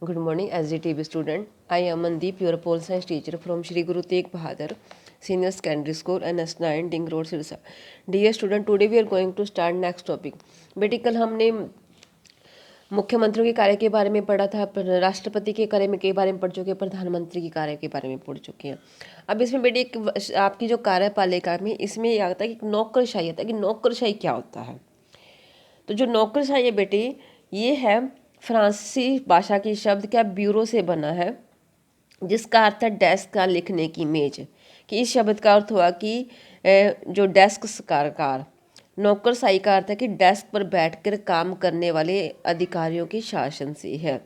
Good morning, SGTB student. I am Mandeep, your pole science teacher from Shri Guru Tegh Bahadur Senior Secondary School, NS9, Ding Road, Sirsa. Dear student, today we are going to start next topic. बेटी कल हमने मुख्यमंत्रियों के कार्य के बारे में पढ़ा था, राष्ट्रपति के कार्य के बारे में पढ़ चुके हैं, प्रधानमंत्री के कार्य के बारे में पढ़ चुके हैं। अब इसमें बेटी एक आपकी जो कार्यपालिका में इसमें ये आता है कि नौकरशाही आता है कि नौकरशाही क्या होता है। तो जो नौकरशाही है बेटी, ये है फ्रांसीसी भाषा की शब्द क्या ब्यूरो से बना है, जिसका अर्थ है डेस्क का लिखने की मेज। कि इस शब्द का अर्थ हुआ कि जो डेस्क कार नौकरशाही का अर्थ है कि डेस्क पर बैठकर काम करने वाले अधिकारियों के शासन से है।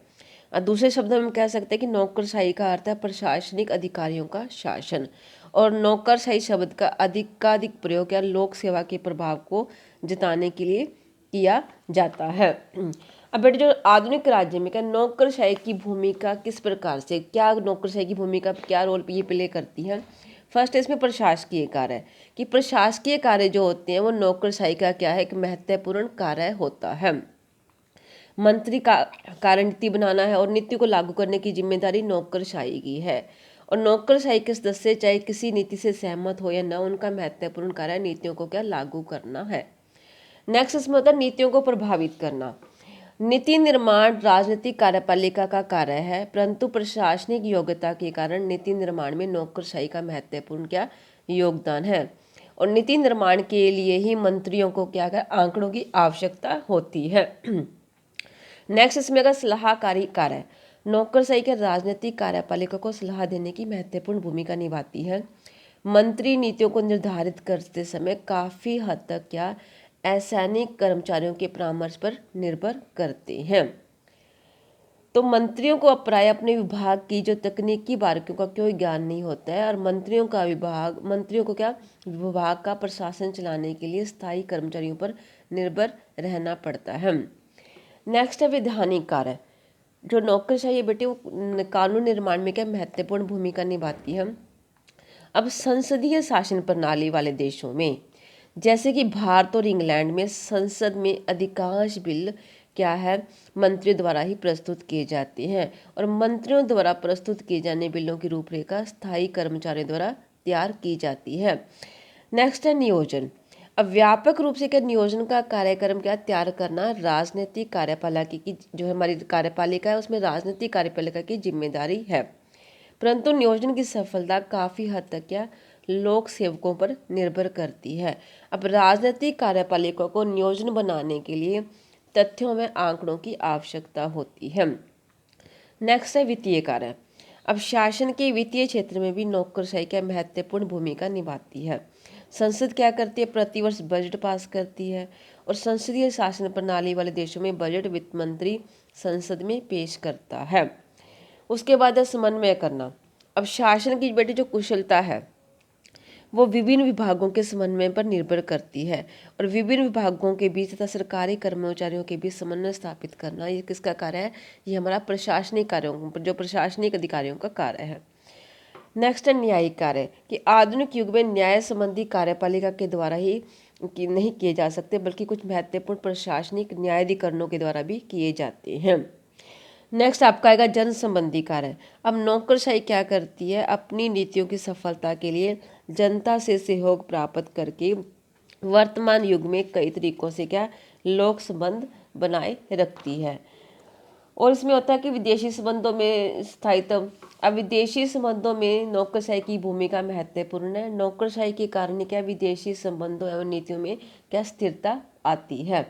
और दूसरे शब्दों में हम कह सकते हैं कि नौकरशाही का अर्थ है प्रशासनिक अधिकारियों का शासन। और नौकरशाही शब्द का अधिकाधिक प्रयोग या लोक सेवा के प्रभाव को जताने के लिए किया जाता है। अब बेटे जो आधुनिक राज्य में क्या नौकरशाही की भूमिका किस प्रकार से, क्या नौकरशाही की भूमिका क्या रोल ये प्ले करती है। फर्स्ट इसमें प्रशासकीय कार्य है कि प्रशासकीय कार्य जो होते हैं वो नौकरशाही का क्या है, एक महत्वपूर्ण कार्य होता है। मंत्री का कार्य नीति बनाना है और नीति को लागू करने की जिम्मेदारी नौकरशाही की है। और नौकरशाही के सदस्य चाहे किसी नीति से सहमत हो या न, उनका महत्वपूर्ण कार्य नीतियों को क्या लागू करना है। नेक्स्ट इसमें होता है नीतियों को प्रभावित करना। नीति निर्माण राजनीतिक कार्यपालिका का कार्य है, परंतु प्रशासनिक योग्यता के कारण नीति निर्माण में नौकरशाही का महत्वपूर्ण क्या योगदान है। और नीति निर्माण के लिए ही मंत्रियों को क्या कर आंकड़ों की आवश्यकता होती है। नेक्स्ट इसमें का सलाहकारी कार्य, नौकरशाही के राजनीतिक कार्यपालिका को सलाह देने की महत्वपूर्ण भूमिका निभाती है। मंत्री नीतियों को निर्धारित करते समय काफ़ी हद तक क्या असैनिक कर्मचारियों के परामर्श पर निर्भर करते हैं। तो मंत्रियों को प्राय अपने विभाग की जो तकनीकी बारीकियों का कोई ज्ञान नहीं होता है, और मंत्रियों को क्या विभाग का प्रशासन चलाने के लिए स्थायी कर्मचारियों पर निर्भर रहना पड़ता है। नेक्स्ट है वैधानिक कार्य, जो नौकरशाही है बेटे वो कानून निर्माण में क्या महत्वपूर्ण भूमिका निभाती है। अब संसदीय शासन प्रणाली वाले देशों में जैसे कि भारत और इंग्लैंड में संसद में अधिकांश बिल क्या है मंत्रियों द्वारा ही प्रस्तुत किए जाते हैं, और मंत्रियों द्वारा प्रस्तुत किए जाने बिलों की रूपरेखा स्थायी कर्मचारियों द्वारा तैयार की जाती है। नेक्स्ट है नियोजन। अब व्यापक रूप से क्या नियोजन का कार्यक्रम क्या तैयार करना राजनीतिक कार्यपालिका की जो हमारी कार्यपालिका है उसमें राजनीतिक कार्यपालिका की जिम्मेदारी है, परंतु नियोजन की सफलता काफ़ी हद तक क्या लोक सेवकों पर निर्भर करती है। अब राजनीतिक कार्यपालिका को नियोजन बनाने के लिए तथ्यों में आंकड़ों की आवश्यकता होती है। नेक्स्ट है वित्तीय कार्य। अब शासन के वित्तीय क्षेत्र में भी नौकरशाही क्या महत्वपूर्ण भूमिका निभाती है। संसद क्या करती है, प्रतिवर्ष बजट पास करती है, और संसदीय शासन प्रणाली वाले देशों में बजट वित्त मंत्री संसद में पेश करता है। उसके बाद है समन्वय करना। अब शासन की बेटी जो कुशलता है वो विभिन्न विभागों के समन्वय पर निर्भर करती है, और विभिन्न विभागों के बीच तथा सरकारी कर्मचारियों के बीच समन्वय स्थापित करना ये किसका कार्य है, ये हमारा प्रशासनिक कार्यों जो प्रशासनिक अधिकारियों का कार्य है। नेक्स्ट है न्यायिक कार्य कि आधुनिक युग में न्याय संबंधी कार्यपालिका के द्वारा ही नहीं किए जा सकते, बल्कि कुछ महत्वपूर्ण प्रशासनिक न्यायाधिकरणों के द्वारा भी किए जाते हैं। नेक्स्ट आपका आएगा जन संबंधी कार्य। अब नौकरशाही क्या करती है, अपनी नीतियों की सफलता के लिए जनता से सहयोग प्राप्त करके वर्तमान युग में कई तरीकों से क्या लोक संबंध बनाए रखती है। और इसमें होता है कि विदेशी संबंधों में स्थायित्व। अब विदेशी संबंधों में नौकरशाही की भूमिका महत्वपूर्ण है। नौकरशाही के कारण क्या विदेशी संबंधों एवं नीतियों में क्या स्थिरता आती है।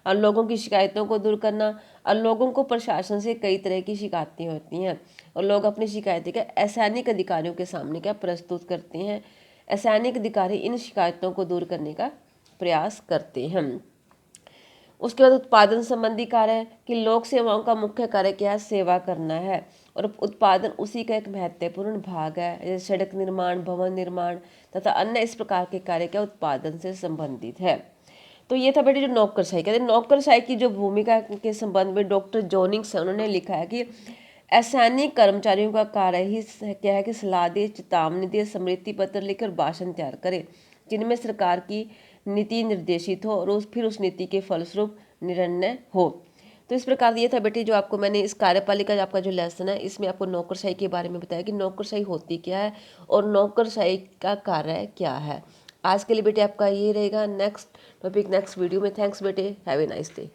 और लोगों की शिकायतों को दूर करना, और लोगों को प्रशासन से कई तरह की शिकायतें होती हैं, और लोग अपनी शिकायतें क्या असैनिक अधिकारियों के सामने क्या प्रस्तुत करते हैं। असैनिक अधिकारी इन शिकायतों को दूर करने का प्रयास करते हैं। उसके बाद उत्पादन संबंधी कार्य है कि लोक सेवाओं का मुख्य कार्य क्या है, सेवा करना है, और उत्पादन उसी का एक महत्वपूर्ण भाग है। जैसे सड़क निर्माण, भवन निर्माण तथा अन्य इस प्रकार के कार्य क्या उत्पादन से संबंधित है। तो ये था बेटे जो नौकरशाही कहते हैं। नौकरशाही की जो भूमिका के संबंध में डॉक्टर जोनिंग्स उन्होंने लिखा है कि असैनिक कर्मचारियों का कार्य ही क्या है कि सलाह दे, चेतावनी दे, स्मृति पत्र लिखकर भाषण तैयार करे, जिनमें सरकार की नीति निर्देशित हो और फिर उस नीति के फलस्वरूप निर्णय हो। तो इस प्रकार ये था बेटे जो आपको मैंने इस कार्यपालिका का आपका जो लेसन है इसमें आपको नौकरशाही के बारे में बताया कि नौकरशाही होती क्या है और नौकरशाही का कार्य क्या है। आज के लिए बेटे आपका ये रहेगा। नेक्स्ट टॉपिक नेक्स्ट वीडियो में। थैंक्स बेटे, हैव ए नाइस डे।